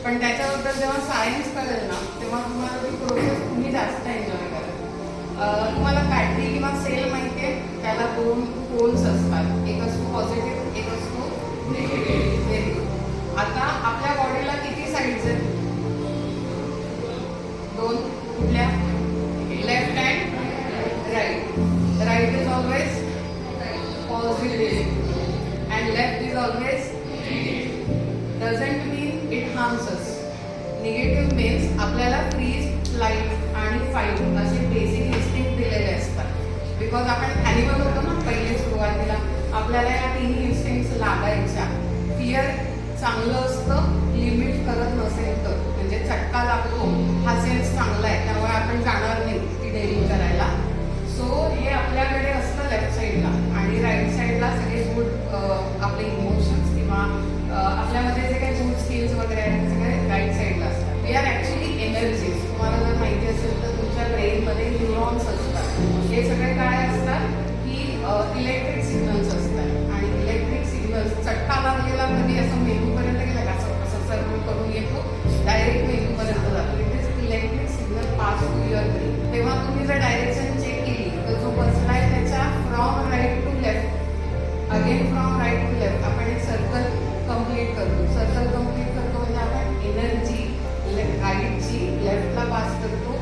पण त्याच्याबद्दल जेव्हा सायन्स कळेल ना तेव्हा तुम्हाला ती प्रोसेस तुम्ही जास्त एन्जॉय कराल. तुम्हाला बॅटरी किंवा सेल माहिती आहे, त्याला 2 पोल्स असतात, एक असतो पॉझिटिव्ह, एक असतो निगेटिव्ह. Very good. आता आपल्या बॉडीला किती साईड्स आहेत? 2. कुठल्या? Left and right. Right is always positive and left is always doesn't mean it harms us. Negative means आपल्याला फ्रीज, फ्लाईट आणि फाईट असे बेसिक इन्स्टिंक्ट दिलेले असतात. बिकॉज आपण ॲनिमल होतो ना पहिले सुरुवातीला, आपल्याला या तिन्ही इन्स्टिंक्ट्स लागायच्या. फिअर चांगलं असतं लिमिट करत नसेल तर, म्हणजे चटका लागतो हा सेन्स चांगला आहे त्यामुळे आपण जाणार नाही ती डेअरिंग करायला. सो हे आपल्याकडे असतं लेफ्ट साईडला, आणि राईट साईडला सगळे गुड आपले इमोशन्स किंवा आपल्यामध्ये जे काही गुड स्किल्स वगैरे आहेत ते सगळे राईट साईडला असतात. We are actually energies. तुम्हाला जर माहिती असेल तर तुमच्या ब्रेनमध्ये न्यूरॉन्स असतात. हे सगळे काय असतात की इलेक्ट्रिक सिग्नल्स असतात, आणि इलेक्ट्रिक सिग्नल्स चटका लागलेला कधी असं मेंदूपर्यंत गेला का असं सर्व करून येतो डायरेक्ट मेंदूपर्यंत जातो. It is electric signal pass to your brain. तेव्हा तुम्ही जर डायरेक्शन चेक केली तर जो बसला आहे त्याच्या from right to left, again from right to left आपण एक सर्कल कंप्लीट करतो. सर्कल कंप्लीट करतो म्हणजे आपण एनर्जी राईटची लेफ्टला पास करतो,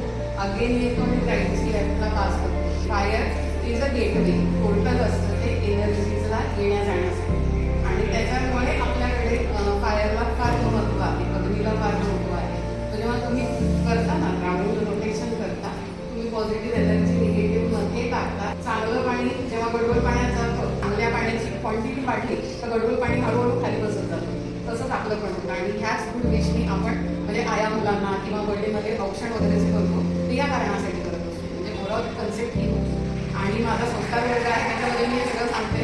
अगेन येतो आणि राईटची लेफ्टला पास करतो. Fire is a gateway, portal असतं ते एनर्जीजला येण्या जाण्यासाठी, आणि त्याच्यामुळे आपल्याकडे फायरला फार महत्त्व आहे, अग्नीला फार महत्त्व आहे. तर जेव्हा तुम्ही करता ना राऊंड रोटेशन करता, तुम्ही पॉझिटिव्ह एनर्जी निगेटिव्हमध्ये टाकता. चांगलं पाणी जेव्हा गडबड पाण्यात जातं, चांगल्या पाण्याची क्वांटिटी वाढली तर गडबड पाणी हळूहळू खाली बसत जातं. तसंच आपलं पण होतं, आणि ह्याच गुड विशनी आपण म्हणजे आया मुलांना किंवा बर्थडेमध्ये औषध वगैरे जे करतो ते या कारणासाठी करत असतो. म्हणजे ओव्हरऑल कन्सेप्ट ही होती. आणि माझा संस्कार वर्ग आहे त्याच्यामध्ये मी हे सगळं सांगते.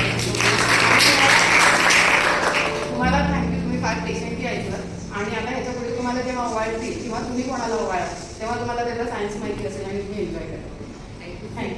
तुम्हाला थँक्यू, तुम्ही फार पेशंटली ऐकलं. आणि आता ह्याच्यापुढे तुम्हाला जेव्हा ओवाळतील किंवा तुम्ही कोणाला ओवाळा तेव्हा तुम्हाला त्याचा सायन्स माहिती असेल आणि तुम्ही एन्जॉय करा. थँक्यू.